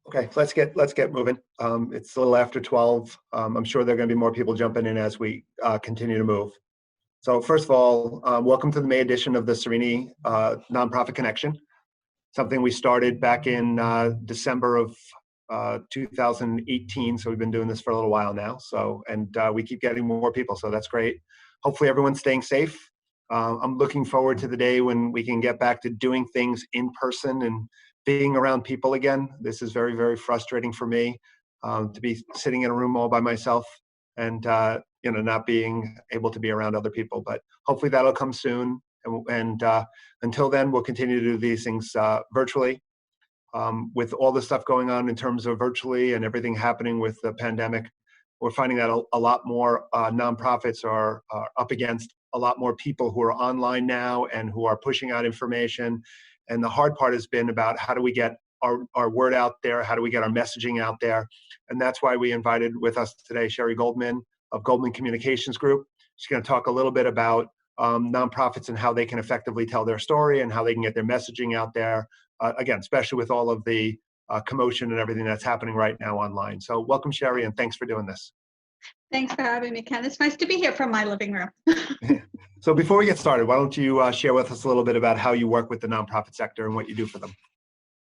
Okay, let's get moving. It's a little after 12. I'm sure there are going to be more people jumping in as we continue to move. So first of all, welcome to the May edition of the Cerini Nonprofit Connection, something we started back in December of 2018. So we've been doing this for a little while now. So, and we keep getting more people, so that's great. Hopefully everyone's staying safe. I'm looking forward to the day when we can get back to doing things in person and being around people again. This is very, very frustrating for me to be sitting in a room all by myself and not being able to be around other people. But hopefully that'll come soon. And until then, we'll continue to do these things virtually. With all the stuff going on in terms of virtually and everything happening with the pandemic, we're finding that a lot more nonprofits are up against a lot more people who are online now and who are pushing out information. And the hard part has been about how do we get our word out there? How do we get our messaging out there? And that's why we invited with us today Sherry Goldman of Goldman Communications Group. She's going to talk a little bit about nonprofits and how they can effectively tell their story and how they can get their messaging out there. Again, especially with all of the commotion and everything that's happening right now online. So welcome, Sherry, and thanks for doing this. Thanks for having me, Ken. It's nice to be here from my living room. So before we get started, why don't you share with us a little bit about how you work with the nonprofit sector and what you do for them?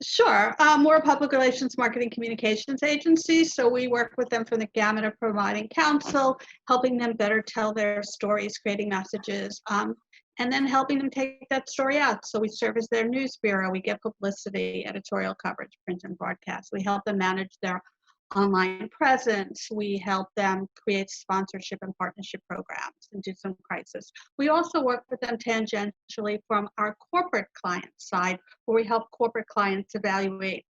Sure. We're a public relations marketing communications agency, so we work with them from the gamut of providing counsel, helping them better tell their stories, creating messages, and then helping them take that story out. So we serve as their news bureau. We get publicity, editorial coverage, print and broadcast. We help them manage their online presence. We help them create sponsorship and partnership programs and do some crisis. We also work with them tangentially from our corporate client side, where we help corporate clients evaluate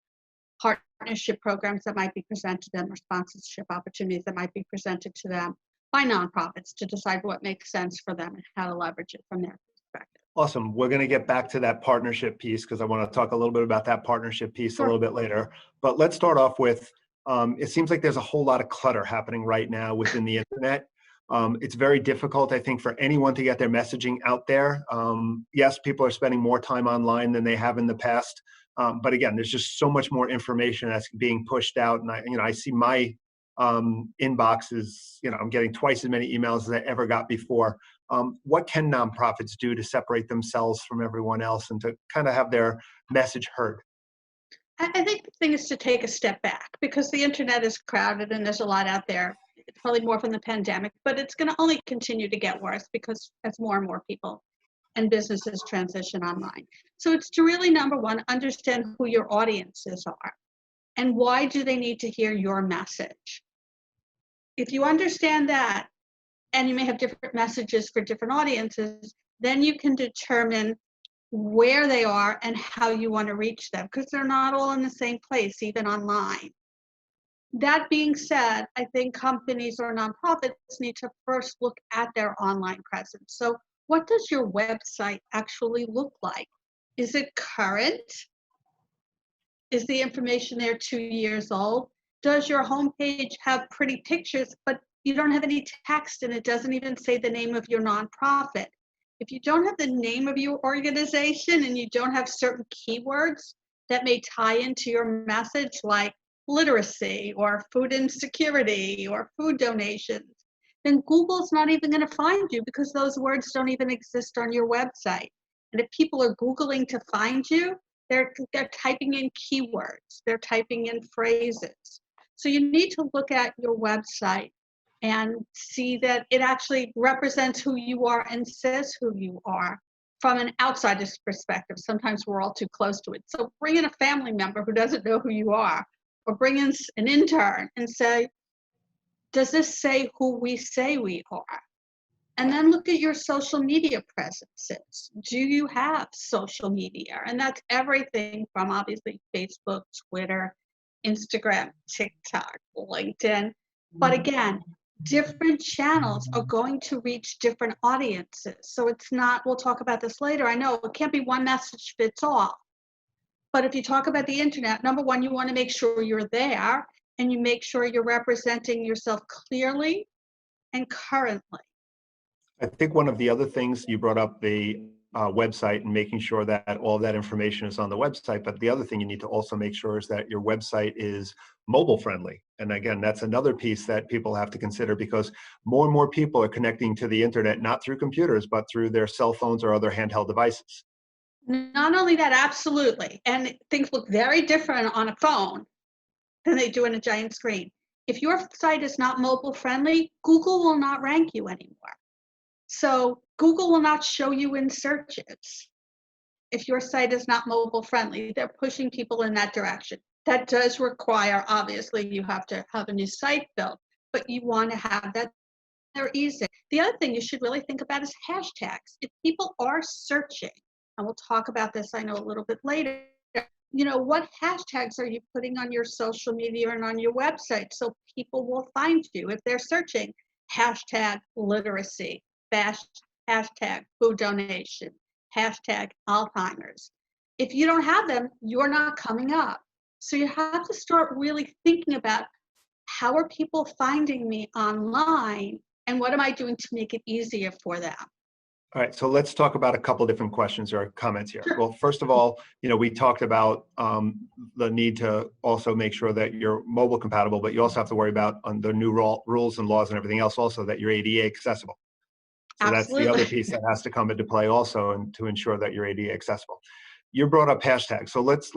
partnership programs that might be presented to them or sponsorship opportunities that might be presented to them by nonprofits to decide what makes sense for them and how to leverage it from their perspective. Awesome. We're going to get back to that partnership piece because I want to talk a little bit about that partnership piece Sure. a little bit later. But let's start off with, it seems like there's a whole lot of clutter happening right now within the internet. It's very difficult, I think, for anyone to get their messaging out there. Yes, people are spending more time online than they have in the past. But again, there's just so much more information that's being pushed out. And I see my inbox is, I'm getting twice as many emails as I ever got before. What can nonprofits do to separate themselves from everyone else and to kind of have their message heard? I think the thing is to take a step back because the internet is crowded and there's a lot out there. It's probably more from the pandemic, but it's going to only continue to get worse because as more and more people and businesses transition online. So it's to really, number one, understand who your audiences are and why do they need to hear your message. If you understand that, and you may have different messages for different audiences, then you can determine where they are and how you want to reach them, because they're not all in the same place, even online. That being said, I think companies or nonprofits need to first look at their online presence. So what does your website actually look like? Is it current? Is the information there 2 years old? Does your homepage have pretty pictures, but you don't have any text and it doesn't even say the name of your nonprofit? If you don't have the name of your organization and you don't have certain keywords that may tie into your message, like literacy or food insecurity or food donations, then Google's not even going to find you because those words don't even exist on your website. And if people are Googling to find you, they're typing in keywords, they're typing in phrases. So you need to look at your website and see that it actually represents who you are and says who you are from an outsider's perspective. Sometimes we're all too close to it. So bring in a family member who doesn't know who you are, or bring in an intern and say, does this say who we say we are? And then look at your social media presences. Do you have social media? And that's everything from obviously Facebook, Twitter, Instagram, TikTok, LinkedIn. But again, different channels are going to reach different audiences. So it's not, we'll talk about this later. I know it can't be one message fits all. But if you talk about the internet, number one, you want to make sure you're there and you make sure you're representing yourself clearly and currently. I think one of the other things you brought up, the website and making sure that all of that information is on the website. But the other thing you need to also make sure is that your website is mobile friendly. And again, that's another piece that people have to consider, because more and more people are connecting to the internet, not through computers, but through their cell phones or other handheld devices. Not only that, absolutely. And things look very different on a phone than they do in a giant screen. If your site is not mobile friendly, Google will not rank you anymore. So Google will not show you in searches. If your site is not mobile friendly, they're pushing people in that direction. That does require, obviously, you have to have a new site built, but you want to have that there easy. The other thing you should really think about is hashtags. If people are searching, and we'll talk about this, I know, a little bit later, what hashtags are you putting on your social media and on your website so people will find you? If they're searching hashtag literacy, hashtag food donation, hashtag Alzheimer's. If you don't have them, you're not coming up. So you have to start really thinking about, how are people finding me online, and what am I doing to make it easier for them? All right, so let's talk about a couple different questions or comments here. Sure. Well, first of all, we talked about the need to also make sure that you're mobile compatible, but you also have to worry about on the new rules and laws and everything else also that you're ADA accessible. So that's the other Absolutely. piece that has to come into play also, and to ensure that you're ADA accessible. You brought up hashtags, so let's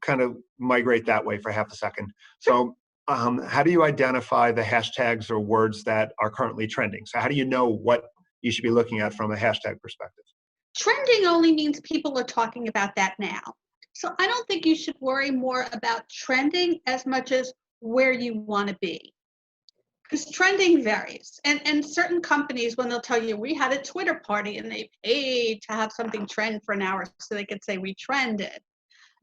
kind of migrate that way for half a second. So how do you identify the hashtags or words that are currently trending? So how do you know what you should be looking at from a hashtag perspective? Trending only means people are talking about that now. So I don't think you should worry more about trending as much as where you want to be. Because trending varies. And certain companies, when they'll tell you, we had a Twitter party and they paid to have something trend for an hour so they could say we trended.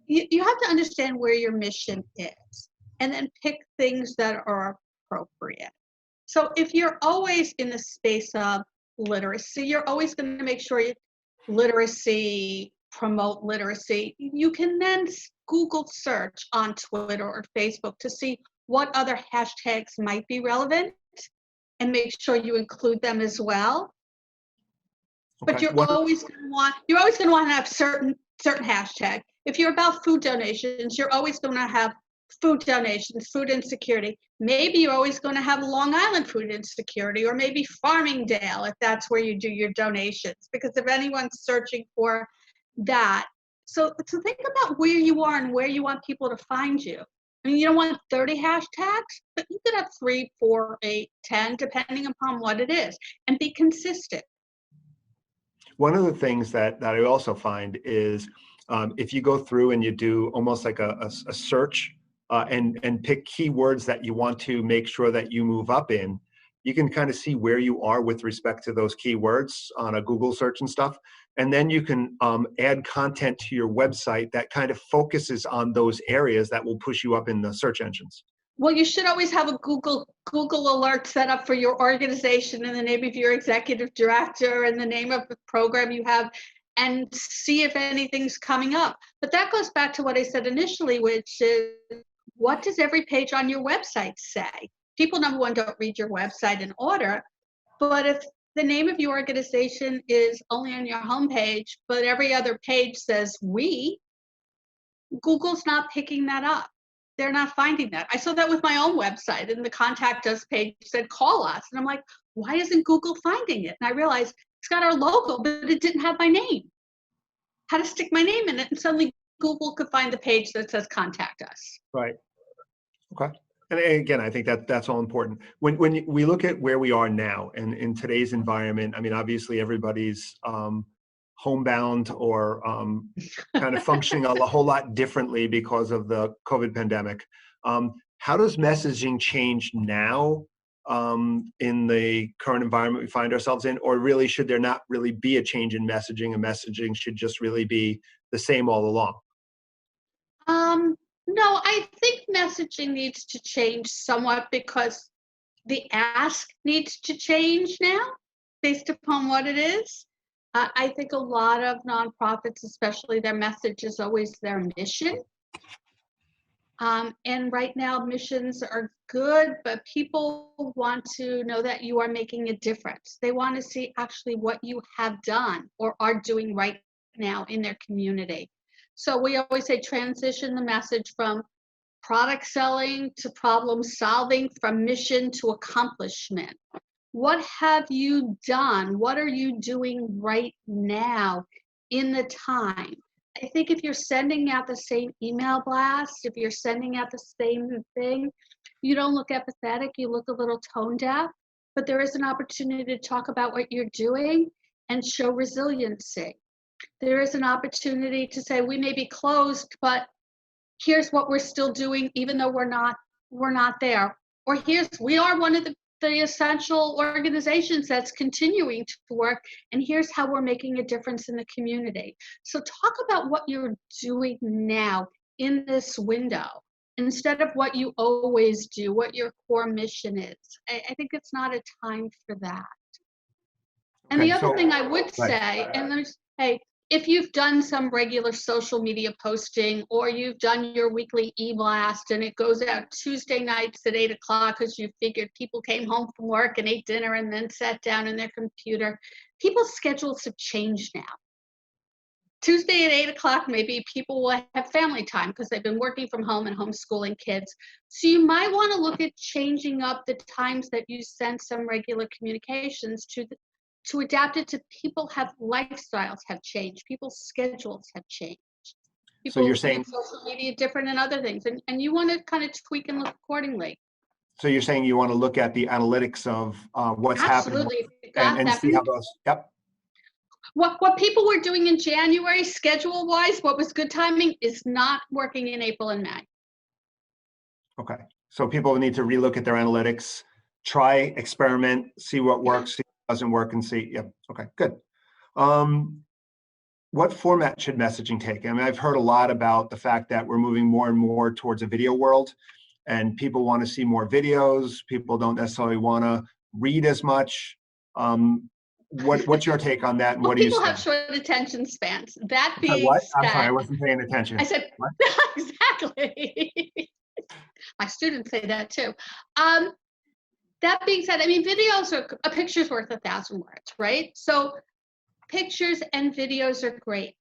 You have to understand where your mission is, and then pick things that are appropriate. So if you're always in the space of literacy, you're always going to make sure literacy, promote literacy. You can then Google search on Twitter or Facebook to see what other hashtags might be relevant and make sure you include them as well. But Okay. you're always going to want to have certain hashtag. If you're about food donations, you're always going to have food donations, food insecurity. Maybe you're always going to have Long Island food insecurity, or maybe Farmingdale if that's where you do your donations. Because if anyone's searching for that, so think about where you are and where you want people to find you. I mean, you don't want 30 hashtags, but you could have 3, 4, 8, 10, depending upon what it is, and be consistent. One of the things that I also find is if you go through and you do almost like a search and pick keywords that you want to make sure that you move up in, you can kind of see where you are with respect to those keywords on a Google search and stuff. And then you can add content to your website that kind of focuses on those areas that will push you up in the search engines. Well, you should always have a Google alert set up for your organization and the name of your executive director and the name of the program you have, and see if anything's coming up. But that goes back to what I said initially, which is, what does every page on your website say? People, number one, don't read your website in order, but if the name of your organization is only on your homepage, but every other page says we, Google's not picking that up. They're not finding that. I saw that with my own website, and the contact us page said call us, and I'm like, why isn't Google finding it? And I realized it's got our logo, but it didn't have my name. How to stick my name in it, and suddenly Google could find the page that says contact us. Right. Okay. And again, I think that that's all important. When we look at where we are now and in today's environment, I mean, obviously everybody's homebound or kind of functioning a whole lot differently because of the COVID pandemic. How does messaging change now in the current environment we find ourselves in? Or really, should there not really be a change in messaging, and messaging should just really be the same all along? No, I think messaging needs to change somewhat because the ask needs to change now based upon what it is. I think a lot of nonprofits, especially, their message is always their mission. And right now, missions are good, but people want to know that you are making a difference. They want to see actually what you have done or are doing right now in their community. So we always say transition the message from product selling to problem solving, from mission to accomplishment. What have you done? What are you doing right now in the time? I think if you're sending out the same email blast, if you're sending out the same thing, you don't look empathetic, you look a little tone deaf, but there is an opportunity to talk about what you're doing and show resiliency. There is an opportunity to say, we may be closed, but here's what we're still doing, even though we're not there. Or we are one of the essential organizations that's continuing to work, and here's how we're making a difference in the community. So talk about what you're doing now in this window instead of what you always do, what your core mission is. I think it's not a time for that. And Okay, the other so thing I would right. say, hey, if you've done some regular social media posting or you've done your weekly e-blast and it goes out Tuesday nights at 8 o'clock because you figured people came home from work and ate dinner and then sat down in their computer, people's schedules have changed now. Tuesday at 8 o'clock, maybe people will have family time because they've been working from home and homeschooling kids. So you might want to look at changing up the times that you send some regular communications to adapt it to people lifestyles have changed, people's schedules have changed. So People you're view saying social media different and other things, and you want to kind of tweak and look accordingly. so you're saying you want to look at the analytics of what's happening Absolutely, if you got and that. see how those. Yep. What people were doing in January, schedule wise, what was good timing is not working in April and May. Okay. So people need to relook at their analytics, try, experiment, see what Yeah. works, see what doesn't work, and see. Yep. Okay. Good. Um, what format should messaging take? I mean, I've heard a lot about the fact that we're moving more and more towards a video world, and people want to see more videos. People don't necessarily want to read as much. What's your take on that, and Well, what do you people say? have short attention spans. That Sorry, being what? I'm sorry, I said, wasn't paying attention. I said, What? exactly. My students say that too. Um, that being said, I mean, videos are a picture's worth 1,000 words, right? So pictures and videos are great.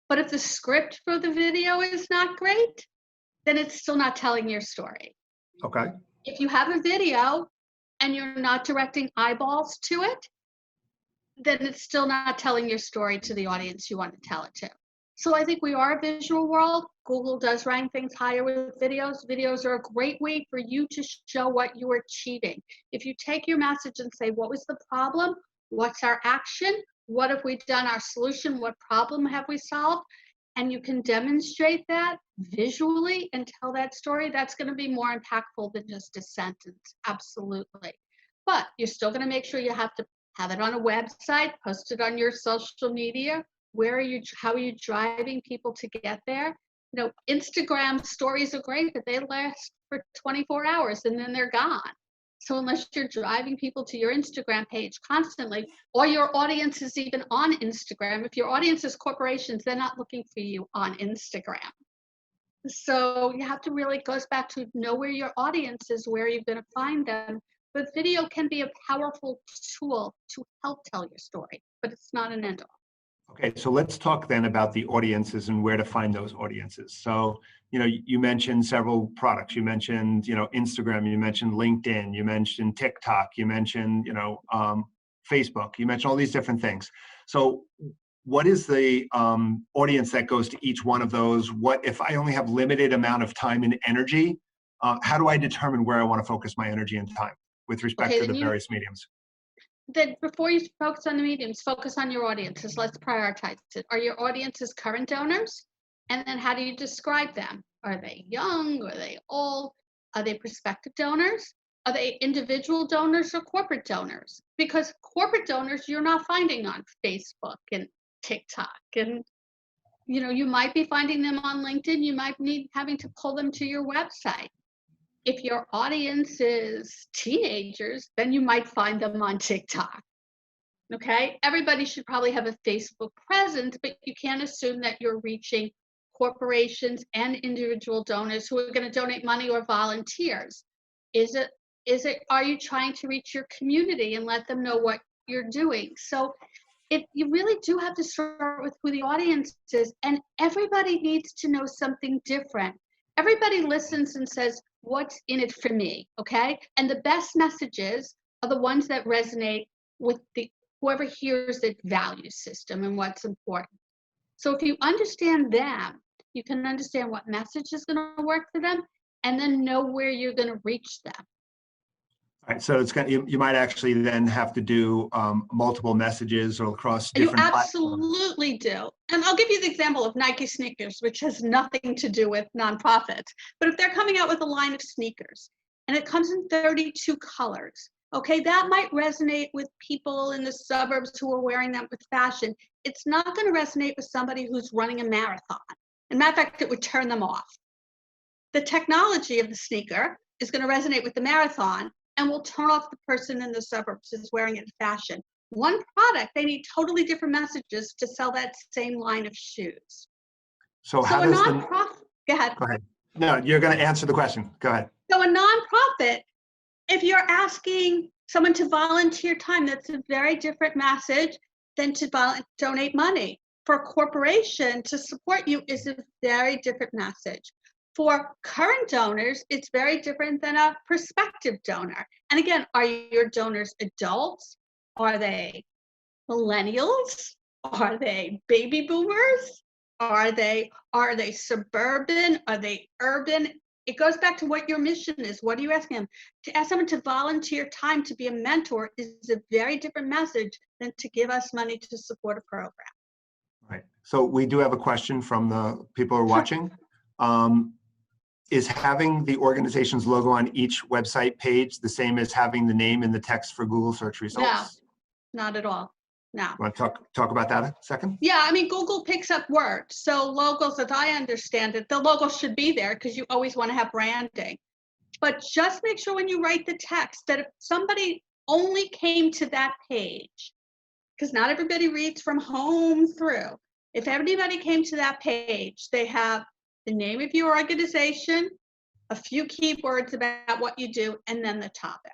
But if the script for the video is not great, then it's still not telling your story. Okay. If you have a video and you're not directing eyeballs to it, then it's still not telling your story to the audience you want to tell it to. So I think we are a visual world. Google does rank things higher with videos. Videos are a great way for you to show what you are achieving. If you take your message and say, what was the problem? What's our action? What have we done? Our solution? What problem have we solved? And you can demonstrate that visually and tell that story, that's going to be more impactful than just a sentence. Absolutely. But you're still going to make sure you have to have it on a website, post it on your social media. How are you driving people to get there? You know, Instagram stories are great, but they last for 24 hours and then they're gone. So unless you're driving people to your Instagram page constantly, or your audience is even on Instagram, if your audience is corporations, they're not looking for you on Instagram. So you have to really, it goes back to know where your audience is, where you're going to find them. But video can be a powerful tool to help tell your story, but it's not an end all. Okay, so let's talk then about the audiences and where to find those audiences. So, you mentioned several products. You mentioned, Instagram, you mentioned LinkedIn, you mentioned TikTok, you mentioned, Facebook, you mentioned all these different things. So what is the audience that goes to each one of those? What if I only have limited amount of time and energy? How do I determine where I want to focus my energy and time with respect Okay, to the various mediums? then before you focus on the mediums, focus on your audiences. Let's prioritize it. Are your audiences current donors? And then how do you describe them? Are they young? Are they old? Are they prospective donors? Are they individual donors or corporate donors? Because corporate donors you're not finding on Facebook and TikTok. And you might be finding them on LinkedIn. You might need having to pull them to your website. If your audience is teenagers, then you might find them on TikTok. Okay, everybody should probably have a Facebook presence, but you can't assume that you're reaching corporations and individual donors who are going to donate money or volunteers? Is it are you trying to reach your community and let them know what you're doing? So if you really do have to start with who the audience is, and everybody needs to know something different. Everybody listens and says, what's in it for me? Okay. And the best messages are the ones that resonate with the whoever hears the value system and what's important. So if you understand them, you can understand what message is going to work for them and then know where you're going to reach them. All right, so it's going you might actually then have to do multiple messages or across You different platforms. absolutely do. And I'll give you the example of Nike sneakers, which has nothing to do with nonprofits. But if they're coming out with a line of sneakers and it comes in 32 colors, okay, that might resonate with people in the suburbs who are wearing them with fashion. It's not going to resonate with somebody who's running a marathon. As a matter of fact, it would turn them off. The technology of the sneaker is going to resonate with the marathon and will turn off the person in the suburbs who's wearing it in fashion. One product, they need totally different messages to sell that same line of shoes. So how So a does the, nonprofit, go ahead. go ahead. No, you're going to answer the question. Go ahead. So a nonprofit, if you're asking someone to volunteer time, that's a very different message than to donate money. For a corporation to support you is a very different message. For current donors, it's very different than a prospective donor. And again, are your donors adults? Are they millennials? Are they baby boomers? Are they suburban? Are they urban? It goes back to what your mission is. What are you asking them? To ask someone to volunteer time to be a mentor is a very different message than to give us money to support a program. Right. So we do have a question from the people who are watching. Is having the organization's logo on each website page the same as having the name in the text for Google search results? No, not at all. No. Want to talk about that a second? Yeah, I mean, Google picks up words. So logos, as I understand it, the logo should be there because you always want to have branding. But just make sure when you write the text that if somebody only came to that page, because not everybody reads from home through. If everybody came to that page, they have the name of your organization, a few keywords about what you do, and then the topic.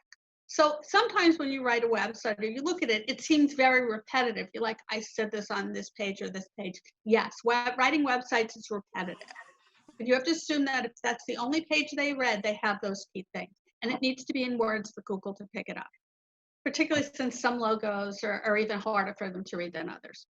So sometimes when you write a website or you look at it, it seems very repetitive. You're like, I said this on this page or this page. Yes, writing websites is repetitive. But you have to assume that if that's the only page they read, they have those key things. And it needs to be in words for Google to pick it up, particularly since some logos are even harder for them to read than others.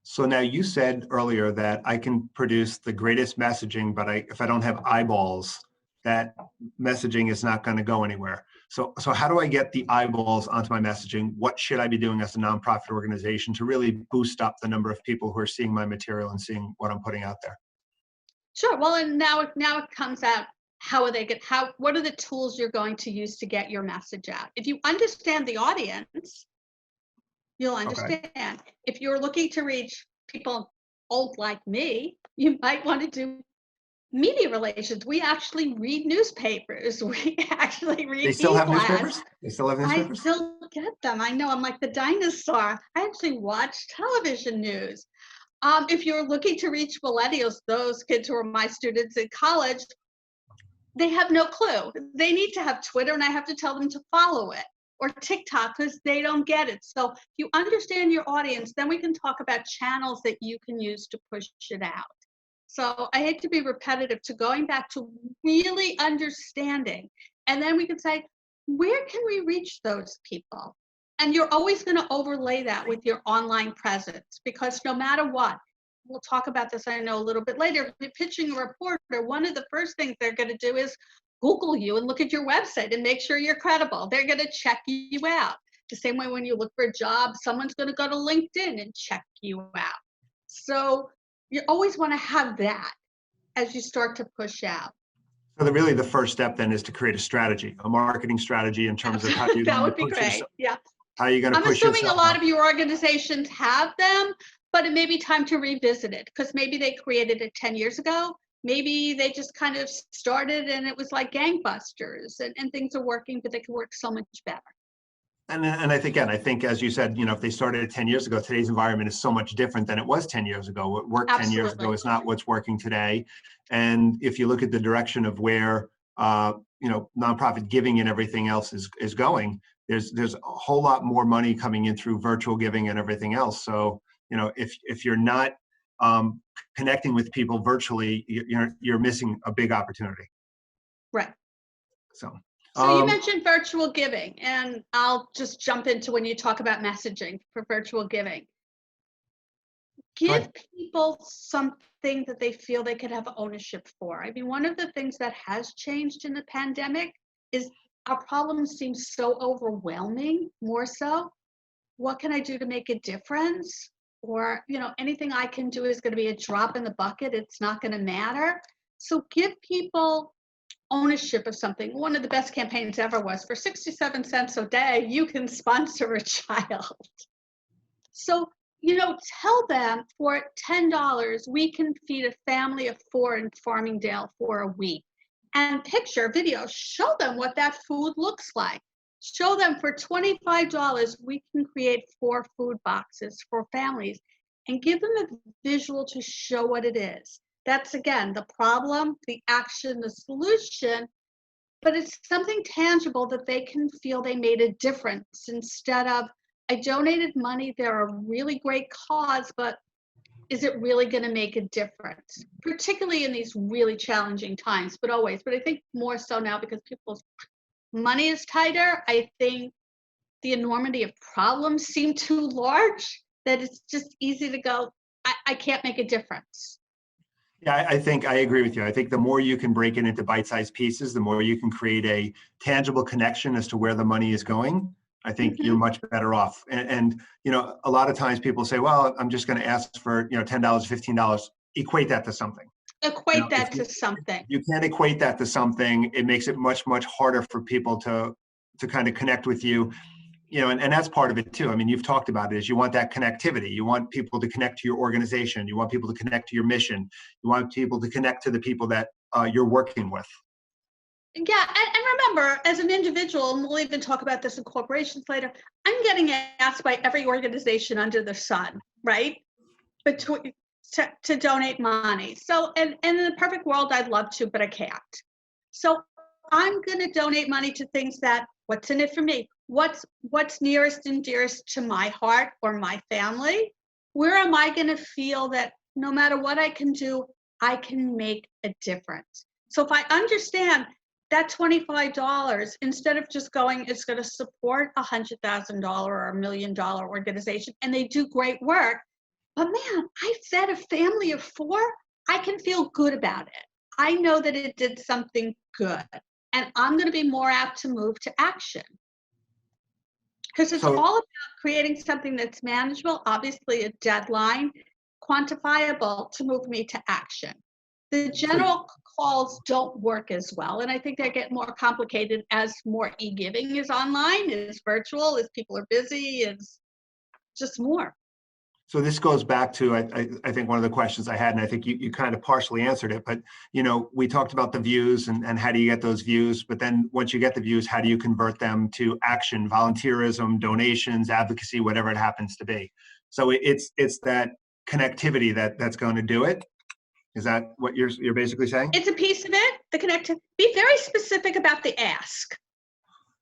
So now you said earlier that I can produce the greatest messaging, but if I don't have eyeballs, that messaging is not going to go anywhere. So how do I get the eyeballs onto my messaging? What should I be doing as a nonprofit organization to really boost up the number of people who are seeing my material and seeing what I'm putting out there? Sure. Well, and now it comes out. What are the tools you're going to use to get your message out? If you understand the audience, you'll understand. Okay. If you're looking to reach people old like me, you might want to do media relations. We actually read newspapers. We actually read They still have e-blasts. newspapers? They still have newspapers? I still get them. I know, I'm like the dinosaur. I actually watch television news. If you're looking to reach millennials, those kids who are my students in college, they have no clue. They need to have Twitter, and I have to tell them to follow it, or TikTok, because they don't get it. So if you understand your audience, then we can talk about channels that you can use to push it out. So I hate to be repetitive, to going back to really understanding. And then we can say, where can we reach those people? And you're always going to overlay that with your online presence, because no matter what, we'll talk about this, I know, a little bit later. If you're pitching a reporter, one of the first things they're going to do is Google you and look at your website and make sure you're credible. They're going to check you out. The same way when you look for a job, someone's going to go to LinkedIn and check you out. So you always want to have that as you start to push out. So really the first step then is to create a strategy, a marketing strategy in terms of how you're that going would to be push great. yourself. Yeah. How are you going to push yourself? I'm assuming a lot out? of your organizations have them, but it may be time to revisit it, because maybe they created it 10 years ago. Maybe they just kind of started and it was like gangbusters and things are working, but they can work so much better. And I think, as you said, if they started 10 years ago, today's environment is so much different than it was 10 years ago. What worked 10 years ago Absolutely. is not what's working today. And if you look at the direction of where, nonprofit giving and everything else is going, there's a whole lot more money coming in through virtual giving and everything else. So, if you're not um, connecting with people virtually, you're missing a big opportunity. Right. So, So you um, mentioned virtual giving, and I'll just jump into when you talk about messaging for virtual giving. go Give ahead. people something that they feel they could have ownership for. I mean, one of the things that has changed in the pandemic is our problems seem so overwhelming, more so. What can I do to make a difference? Or, anything I can do is going to be a drop in the bucket. It's not going to matter. So give people ownership of something. One of the best campaigns ever was for 67 cents a day, you can sponsor a child. So, tell them for $10, we can feed a family of 4 in Farmingdale for a week. And picture, video, show them what that food looks like. Show them for $25, we can create 4 food boxes for families and give them a visual to show what it is. That's again the problem, the action, the solution, but it's something tangible that they can feel they made a difference instead of, I donated money, they're a really great cause, but is it really going to make a difference? Particularly in these really challenging times, but always. But I think more so now because people's money is tighter. I think the enormity of problems seem too large that it's just easy to go, I can't make a difference. Yeah, I think I agree with you. I think the more you can break it into bite-sized pieces, the more you can create a tangible connection as to where the money is going. I think you're Hmm. much better off. And a lot of times people say, "Well, I'm just going to ask for $10, $15." Equate that to something. Equate If that to something. you can't equate that to something, it makes it much harder for people to kind of connect with you. And that's part of it too. I mean, you've talked about it, is you want that connectivity. You want people to connect to your organization. You want people to connect to your mission. You want people to connect to the people that you're working with. Yeah, and remember, as an individual, and we'll even talk about this in corporations later, I'm getting asked by every organization under the sun, right? Between to donate money. So, and in the perfect world, I'd love to, but I can't. So I'm going to donate money to things that, what's in it for me? What's nearest and dearest to my heart or my family? Where am I going to feel that no matter what I can do, I can make a difference? So if I understand that $25, instead of just going, it's going to support $100,000 or $1 million organization, and they do great work. But man, I fed a family of 4. I can feel good about it. I know that it did something good. And I'm going to be more apt to move to action. Because it's So, all about creating something that's manageable, obviously a deadline, quantifiable to move me to action. The so general calls don't work as well. And I think they get more complicated as more e-giving is online, is virtual, as people are busy, is just more. So this goes back to, I think, one of the questions I had, and I think you kind of partially answered it, but we talked about the views and how do you get those views, but then once you get the views, how do you convert them to action, volunteerism, donations, advocacy, whatever it happens to be. So it's that connectivity that's going to do it. Is that what you're basically saying? It's a piece of it, the connective. Be very specific about the ask,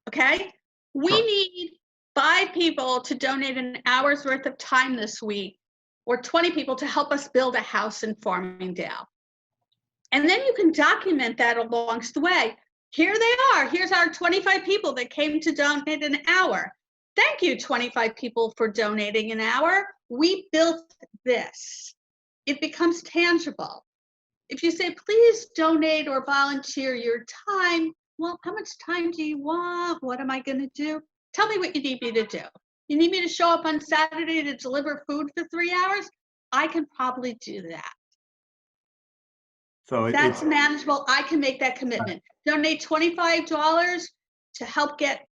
okay? We Sure. need 5 people to donate an hour's worth of time this week, or 20 people to help us build a house in Farmingdale. And then you can document that along the way. Here they are. Here's our 25 people that came to donate an hour. Thank you, 25 people, for donating an hour. We built this. It becomes tangible. If you say, please donate or volunteer your time, well, how much time do you want? What am I going to do? Tell me what you need me to do. You need me to show up on Saturday to deliver food for 3 hours? I can probably do that. So That's it's manageable. I can make that commitment. Donate $25 to help get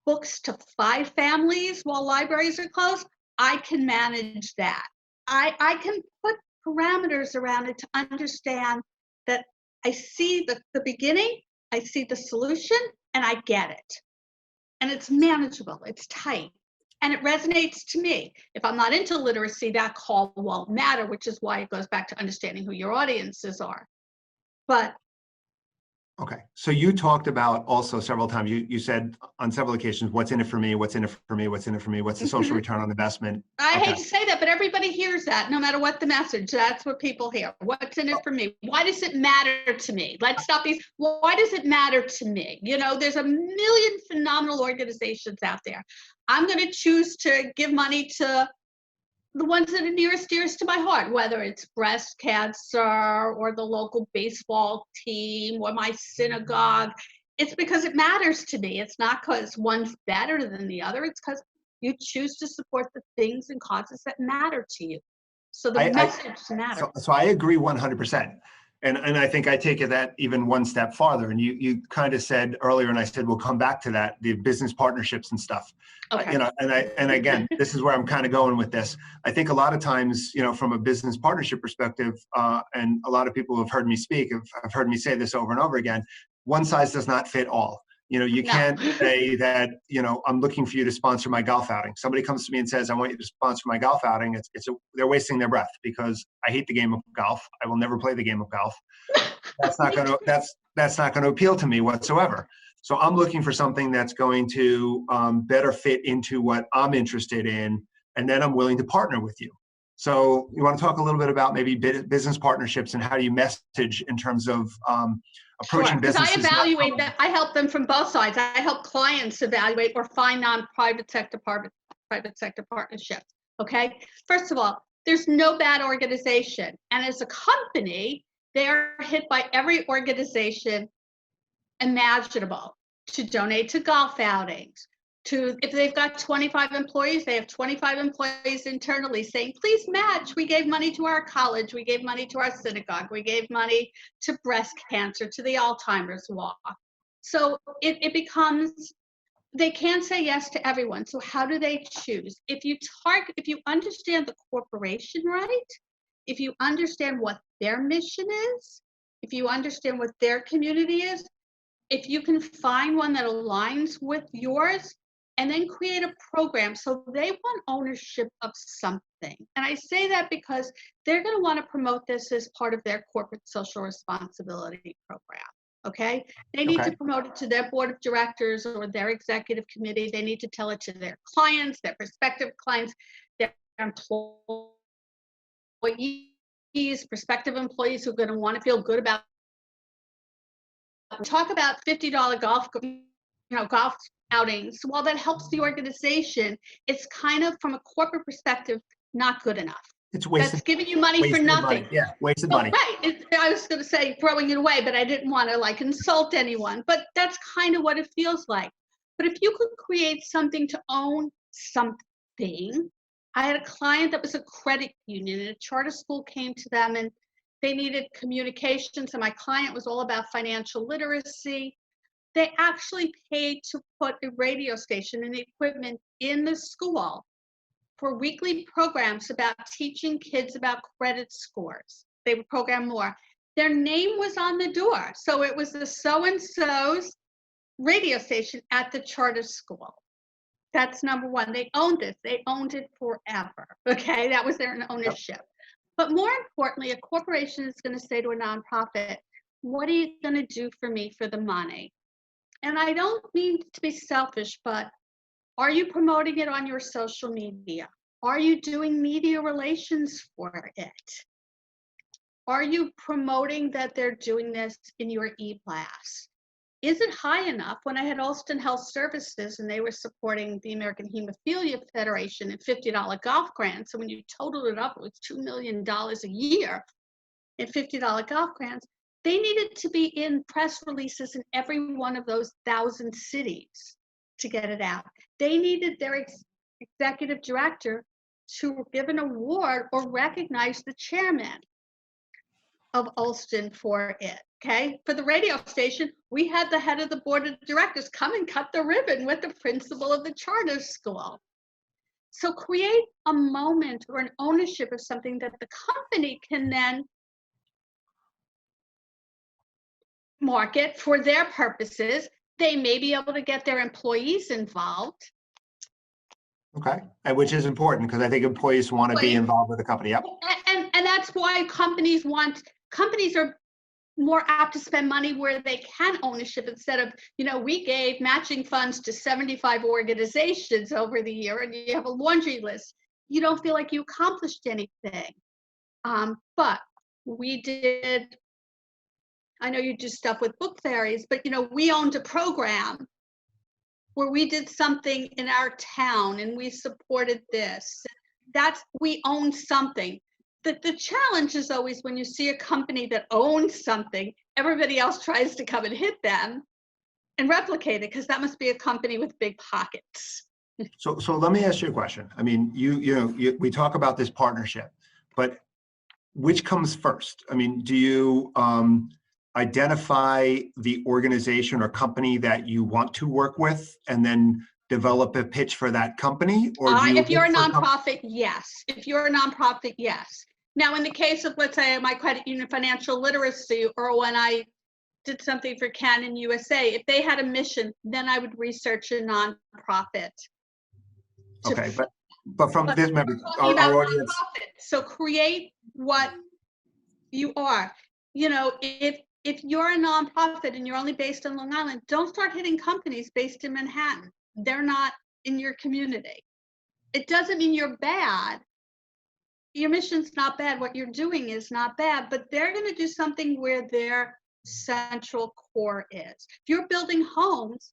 books to 5 families while libraries are closed. I can manage that. I can put parameters around it to understand that I see the beginning, I see the solution, and I get it. and it's manageable, it's tight, and it resonates to me. If I'm not into literacy, that call won't matter, which is why it goes back to understanding who your audiences are. But Okay. So you talked about also several times, you said on several occasions, what's in it for me, what's in it for me, what's in it for me, what's the social return on investment? I Okay. hate to say that, but everybody hears that no matter what the message. That's what people hear. What's in it for me? Why does it matter to me? Let's stop these. Why does it matter to me? You know, there's a million phenomenal organizations out there. I'm going to choose to give money to the ones that are nearest, dearest to my heart, whether it's breast cancer or the local baseball team or my synagogue. It's because it matters to me. It's not because one's better than the other. It's because you choose to support the things and causes that matter to you. So the message matters. So I agree 100%. And I think I take it that even one step farther. And you kind of said earlier, and I said we'll come back to that, the business partnerships and stuff. Okay. You know, and again, this is where I'm kind of going with this. I think a lot of times, you know, from a business partnership perspective, and a lot of people who have heard me speak have heard me say this over and over again. One size does not fit all. You know, you can't say that, you know, I'm looking for you to sponsor my golf outing. Somebody comes to me and says, I want you to sponsor my golf outing. They're wasting their breath because I hate the game of golf. I will never play the game of golf. That's not going to appeal to me whatsoever. So I'm looking for something that's going to better fit into what I'm interested in. And then I'm willing to partner with you. So you want to talk a little bit about maybe business partnerships and how do you message in terms of approaching businesses? Because I evaluate that. I help them from both sides. I help clients evaluate or find private sector partnerships. Okay. First of all, there's no bad organization. And as a company, they are hit by every organization imaginable to donate to golf outings. If they've got 25 employees, they have 25 employees internally saying, please match. We gave money to our college. We gave money to our synagogue. We gave money to breast cancer, to the Alzheimer's walk. So it becomes, they can't say yes to everyone. So how do they choose? If you understand the corporation right, if you understand what their mission is, if you understand what their community is, if you can find one that aligns with yours, and then create a program. So they want ownership of something. And I say that because they're going to want to promote this as part of their corporate social responsibility program. Okay. They need to promote it to their board of directors or their executive committee. They need to tell it to their clients, their prospective clients, their employees, prospective employees who are going to want to feel good about. Talk about $50 golf outings. While that helps the organization, it's kind of from a corporate perspective not good enough. It's wasted. That's giving you money for nothing. Money. Yeah, wasted money. Right. I was going to say throwing it away, but I didn't want to insult anyone. But that's kind of what it feels like. But if you could create something to own something, I had a client that was a credit union, and a charter school came to them, and they needed communications, and my client was all about financial literacy. They actually paid to put a radio station and equipment in the school for weekly programs about teaching kids about credit scores. They would program more. Their name was on the door. So it was the so-and-so's radio station at the charter school. That's number one. They owned it. They owned it forever. Okay, that was their ownership. But more importantly, a corporation is going to say to a nonprofit, what are you going to do for me for the money? And I don't mean to be selfish, but are you promoting it on your social media? Are you doing media relations for it? Are you promoting that they're doing this in your e-blast? Is it high enough? When I had Alston Health Services and they were supporting the American Hemophilia Federation and $50 golf grants, and when you totaled it up, it was $2 million a year in $50 golf grants. They needed to be in press releases in every one of those 1,000 cities to get it out. They needed their executive director to give an award or recognize the chairman of Alston for it. Okay, for the radio station, we had the head of the board of directors come and cut the ribbon with the principal of the charter school. So create a moment or an ownership of something that the company can then market for their purposes. They may be able to get their employees involved. Okay, and which is important because I think employees want to be involved with the company. Yep. And that's why companies are more apt to spend money where they can ownership instead of, we gave matching funds to 75 organizations over the year and you have a laundry list. You don't feel like you accomplished anything. But we did, I know you do stuff with book fairies, but we owned a program where we did something in our town and we supported this. We own something. The challenge is always when you see a company that owns something, everybody else tries to come and hit them and replicate it because that must be a company with big pockets. So let me ask you a question. I mean, we talk about this partnership, but which comes first? I mean, do you identify the organization or company that you want to work with and then develop a pitch for that company? Or do you if you're a nonprofit, yes. If you're a nonprofit, yes. Now, in the case of, let's say, my credit union financial literacy, or when I did something for Canon USA, if they had a mission, then I would research a nonprofit. Okay, but from this, remember, our audience. So create what you are. If you're a nonprofit and you're only based on Long Island, don't start hitting companies based in Manhattan. They're not in your community. It doesn't mean you're bad. Your mission's not bad. What you're doing is not bad, but they're going to do something where their central core is. If you're building homes,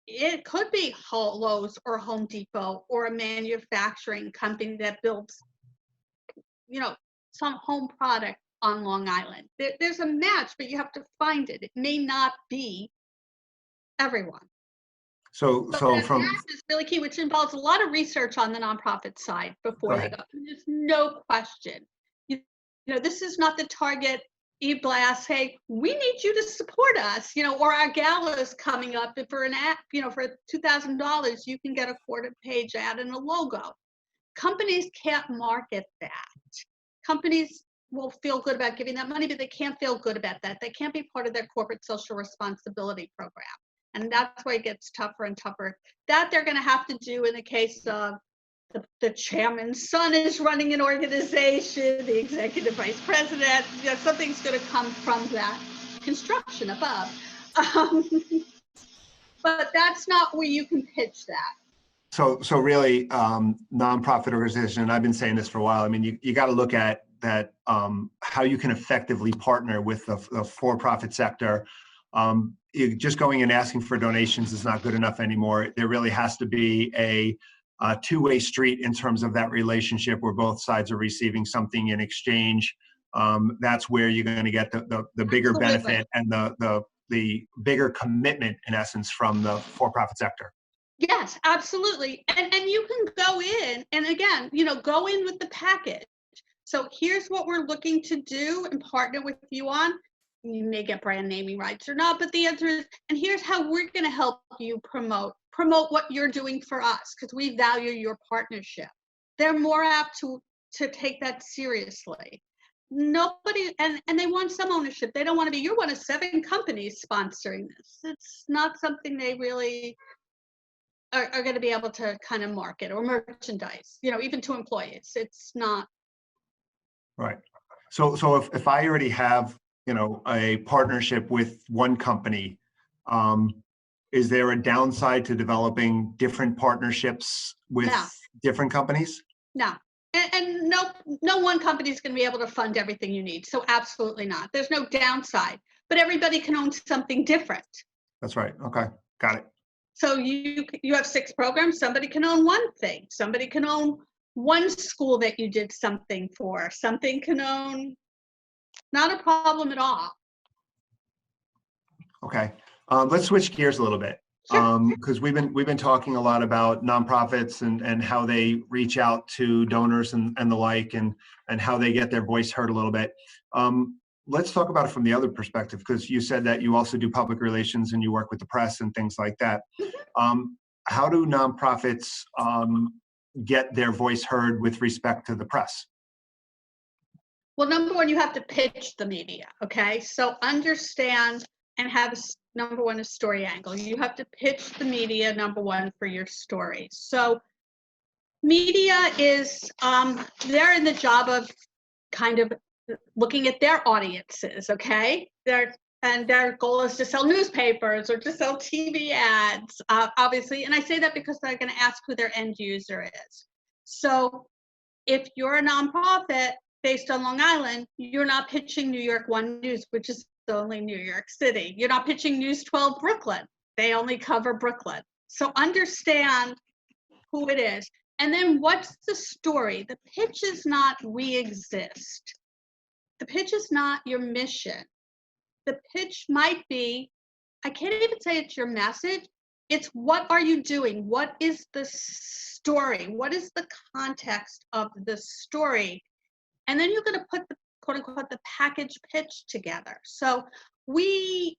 it could be Lowe's or Home Depot or a manufacturing company that builds, some home product on Long Island. There's a match, but you have to find it. It may not be everyone. So from match is really key, which involves a lot of research on the nonprofit side before they go. There's no question. This is not the target e-blast. Hey, we need you to support us. Or our gala is coming up. If for an app, for $2,000, you can get a quarter-page ad and a logo. Companies can't market that. Companies will feel good about giving that money, but they can't feel good about that. They can't be part of their corporate social responsibility program. And that's why it gets tougher and tougher. That they're going to have to do in the case of the chairman's son is running an organization, the executive vice president, something's going to come from that construction above. But that's not where you can pitch that. So really, nonprofit organization, I've been saying this for a while. I mean, you got to look at that, how you can effectively partner with the for-profit sector. Just going and asking for donations is not good enough anymore. There really has to be a two-way street in terms of that relationship where both sides are receiving something in exchange. That's where you're going to get the bigger benefit and the bigger commitment, in essence, from the for-profit sector. Yes, absolutely. And you can go in, and again, go in with the package. So here's what we're looking to do and partner with you on. You may get brand naming rights or not, but the answer is, and here's how we're going to help you promote what you're doing for us, because we value your partnership. They're more apt to take that seriously. Nobody, and they want some ownership. They don't want to be, you're one of 7 companies sponsoring this. It's not something they really are going to be able to kind of market or merchandise, even to employees. It's not. Right. So if I already have, a partnership with one company, is there a downside to developing different partnerships with different companies? No. And no one company is going to be able to fund everything you need. So absolutely not. There's no downside, but everybody can own something different. That's right. Okay. Got it. So you have 6 programs. Somebody can own one thing. Somebody can own one school that you did something for. Something can own, not a problem at all. Okay. Let's switch gears a little bit. Because we've been talking a lot about nonprofits and how they reach out to donors and the like, and how they get their voice heard a little bit. Let's talk about it from the other perspective, because you said that you also do public relations and you work with the press and things like that. How do nonprofits get their voice heard with respect to the press? Well, number one, you have to pitch the media. Okay, so understand and have number one is story angle. You have to pitch the media number one for your story. So media is, they're in the job of kind of looking at their audiences, okay? And their goal is to sell newspapers or to sell TV ads, obviously. And I say that because they're going to ask who their end user is. So if you're a nonprofit based on Long Island, you're not pitching New York One News, which is only New York City. You're not pitching News 12 Brooklyn. They only cover Brooklyn. So understand who it is. And then what's the story? The pitch is not we exist. The pitch is not your mission. The pitch might be, I can't even say it's your message. It's what are you doing? What is the story? What is the context of the story? And then you're going to put the quote unquote the package pitch together. So we,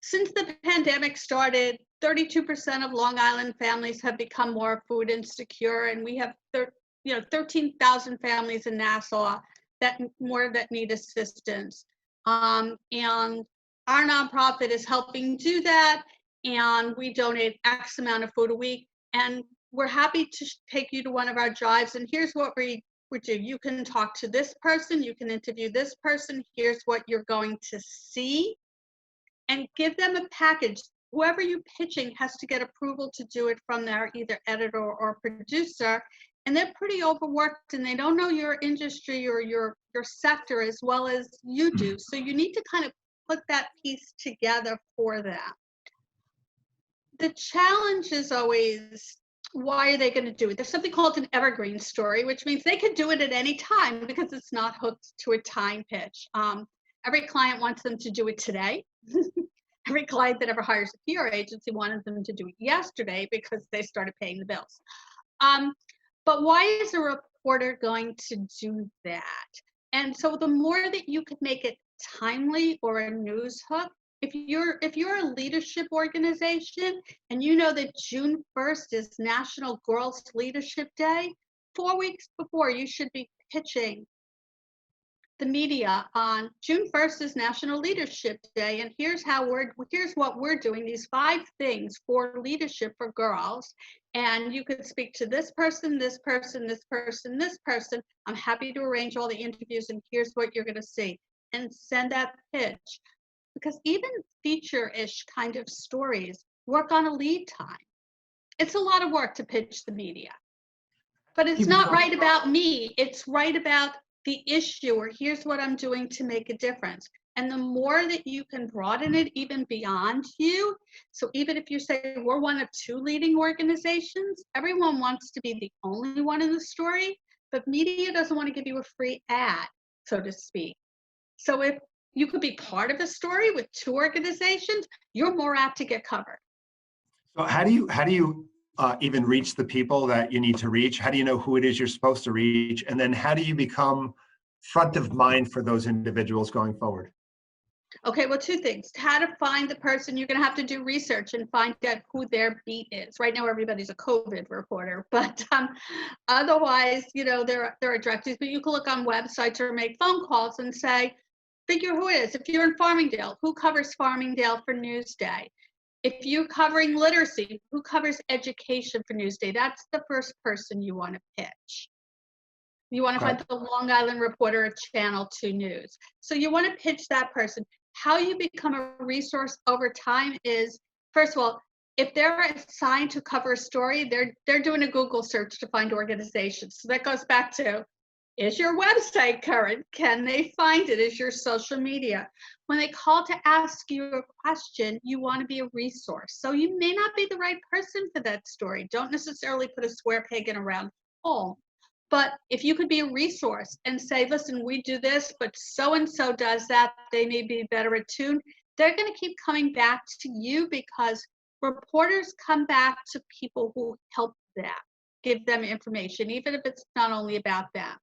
since the pandemic started, 32% of Long Island families have become more food insecure, and we have 13,000 families in Nassau that need assistance. And our nonprofit is helping do that, and we donate X amount of food a week. And we're happy to take you to one of our drives. And here's what we do. You can talk to this person, you can interview this person. Here's what you're going to see, and give them a package. Whoever you're pitching has to get approval to do it from their either editor or producer. And they're pretty overworked, and they don't know your industry or your sector as well as you do. So you need to kind of put that piece together for them. The challenge is always, why are they going to do it? There's something called an evergreen story, which means they could do it at any time because it's not hooked to a time pitch. Every client wants them to do it today. Every client that ever hires a PR agency wanted them to do it yesterday because they started paying the bills. But why is a reporter going to do that? And so the more that you could make it timely or a news hook, if you're a leadership organization and you know that June 1st is National Girls Leadership Day, 4 weeks before you should be pitching the media on June 1st is National Leadership Day, and here's what we're doing, these 5 things for leadership for girls. And you could speak to this person, this person, this person, this person. I'm happy to arrange all the interviews, and here's what you're going to see. And send that pitch. Because even feature-ish kind of stories work on a lead time. It's a lot of work to pitch the media. But it's not right about me. It's right about the issue, or here's what I'm doing to make a difference. And the more that you can broaden it even beyond you, so even if you say we're one of 2 leading organizations, everyone wants to be the only one in the story, but media doesn't want to give you a free ad, so to speak. So if you could be part of a story with 2 organizations, you're more apt to get covered. So how do you even reach the people that you need to reach? How do you know who it is you're supposed to reach? And then how do you become front of mind for those individuals going forward? Okay, well, 2 things. How to find the person, you're going to have to do research and find out who their beat is. Right now, everybody's a COVID reporter, but otherwise, there are directives, but you can look on websites or make phone calls and say, figure who it is. If you're in Farmingdale, who covers Farmingdale for Newsday? If you're covering literacy, who covers education for Newsday? That's the first person you want to pitch. You want to find the Long Island Reporter at Channel 2 News. So you want to pitch that person. How you become a resource over time is, first of all, if they're assigned to cover a story, they're doing a Google search to find organizations. So that goes back to, is your website current? Can they find it? Is your social media? When they call to ask you a question, you want to be a resource. So you may not be the right person for that story. Don't necessarily put a square peg in a round hole. But if you could be a resource and say, listen, we do this, but so-and-so does that, they may be better attuned, they're going to keep coming back to you because reporters come back to people who help them, give them information, even if it's not only about them.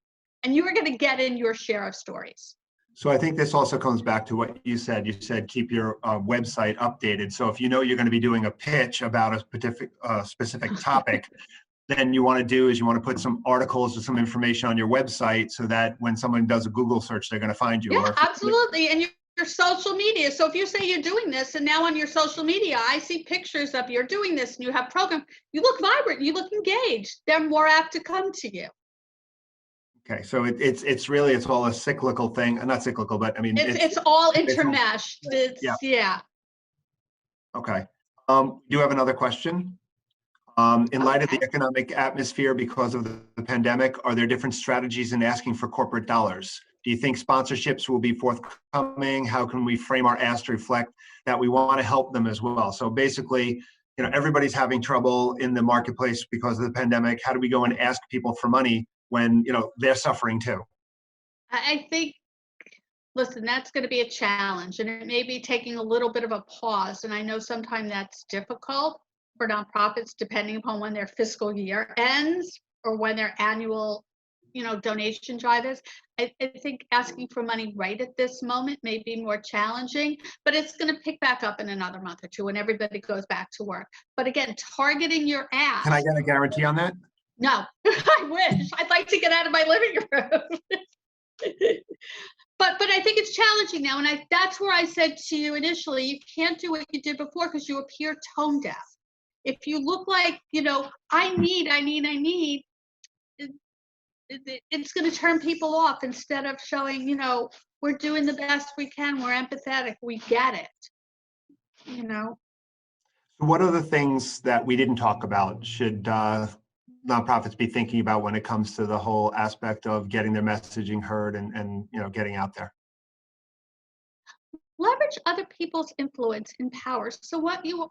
And you are going to get in your share of stories. So I think this also comes back to what you said. You said keep your website updated. So if you know you're going to be doing a pitch about a specific topic, then you want to put some articles or some information on your website so that when someone does a Google search, they're going to find you. Yeah, absolutely. And you're your social media. So if you say you're doing this, and now on your social media, I see pictures of you're doing this and you have program, you look vibrant, you look engaged, they're more apt to come to you. Okay, so it's all a cyclical thing, not cyclical, but I mean It's all it's all, intermeshed. yeah. Yeah. Okay. You have another question. In light of the Okay. economic atmosphere because of the pandemic, are there different strategies in asking for corporate dollars? Do you think sponsorships will be forthcoming? How can we frame our ask to reflect that we want to help them as well? So basically, everybody's having trouble in the marketplace because of the pandemic. How do we go and ask people for money when, they're suffering too? I think, listen, that's going to be a challenge, and it may be taking a little bit of a pause. And I know sometimes that's difficult for nonprofits, depending upon when their fiscal year ends or when their annual, donation drive is. I think asking for money right at this moment may be more challenging, but it's going to pick back up in another month or two when everybody goes back to work. But again, targeting your Can I ask. get a guarantee on that? No, I wish. I'd like to get out of my living room. But I think it's challenging now, and that's where I said to you initially, you can't do what you did before because you appear tone deaf. If you look like, I need, it's going to turn people off instead of showing, we're doing the best we can, we're empathetic, we get it. So what are the things that we didn't talk about should nonprofits be thinking about when it comes to the whole aspect of getting their messaging heard and getting out there? Leverage other people's influence and power. So what you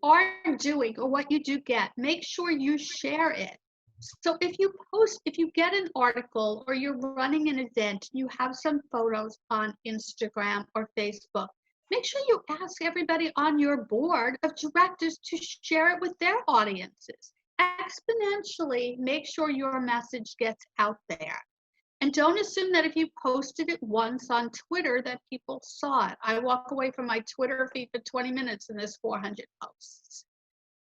are doing or what you do get, make sure you share it. So if you get an article or you're running an event, you have some photos on Instagram or Facebook, make sure you ask everybody on your board of directors to share it with their audiences. Exponentially make sure your message gets out there. And don't assume that if you posted it once on Twitter that people saw it. I walk away from my Twitter feed for 20 minutes and there's 400 posts.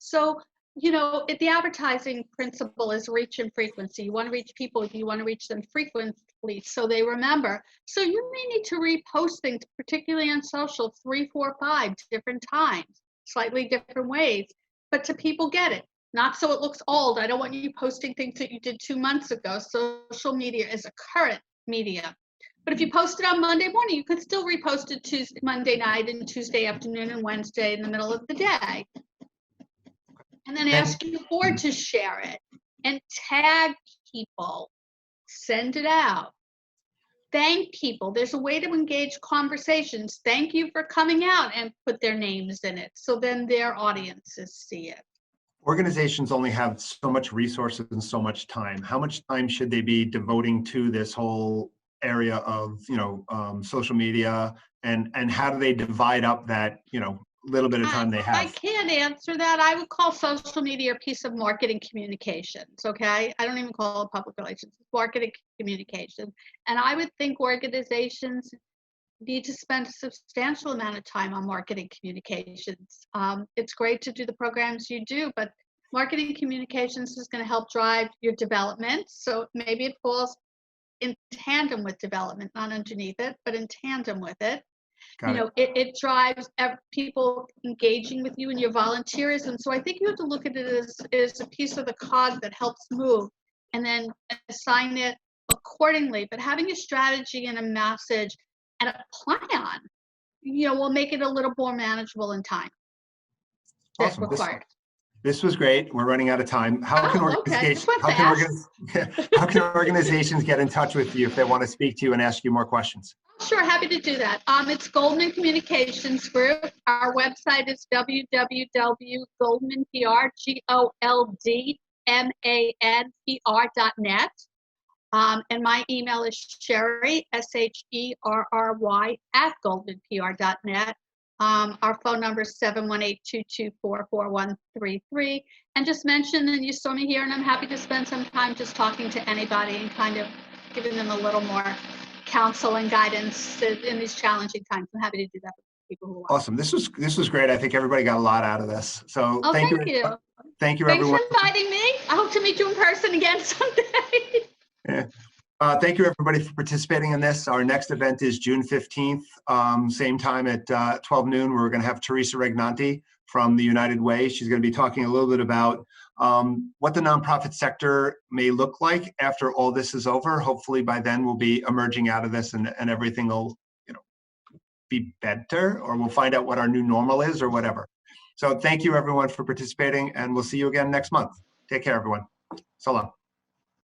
So, the advertising principle is reach and frequency. You want to reach people, you want to reach them frequently so they remember. So you may need to repost things, particularly on social, 3, 4, 5 different times, slightly different ways, but to people get it. Not so it looks old. I don't want you posting things that you did 2 months ago. Social media is a current medium. But if you post it on Monday morning, you could still repost it Monday night and Tuesday afternoon and Wednesday in the middle of the day. And then ask your board to share it and tag people, send it out. Thank people. There's a way to engage conversations. Thank you for coming out, and put their names in it. So then their audiences see it. Organizations only have so much resources and so much time. How much time should they be devoting to this whole area of, social media, and how do they divide up that, little bit of time they have? I can't answer that. I would call social media a piece of marketing communications, okay? I don't even call it public relations. It's marketing communications. And I would think organizations need to spend a substantial amount of time on marketing communications. It's great to do the programs you do, but marketing communications is going to help drive your development. So maybe it falls in tandem with development, not underneath it, but in tandem with it. It drives people engaging with you and your volunteerism. So I think you have to look at it as a piece of the cog that helps move, and then assign it accordingly. But having a strategy and a message and a plan, will make it a little more manageable in time. Awesome. This was great. We're running out of time. How can organizations get in touch with you if they want to speak to you and ask you more questions? Sure, happy to do that. It's Goldman Communications Group. Our website is www.goldmanpr.net. And my email is Sherry, SHERRY, @goldmanpr.net. Our phone number is 718-224-4133. And just mention that you saw me here, and I'm happy to spend some time just talking to anybody and kind of giving them a little more counsel and guidance in these challenging times. I'm happy to do that with people who want. Awesome. This was great. I think everybody got a lot out of this. So thank you. Thank you, Thanks everyone. for inviting me. I hope to meet you in person again someday. Yeah. Thank you, everybody, for participating in this. Our next event is June 15th, same time at 12 noon. We're going to have Teresa Regnanti from the United Way. She's going to be talking a little bit about what the nonprofit sector may look like after all this is over. Hopefully by then we'll be emerging out of this and everything will, be better, or we'll find out what our new normal is or whatever. So thank you, everyone, for participating, and we'll see you again next month. Take care, everyone. So long.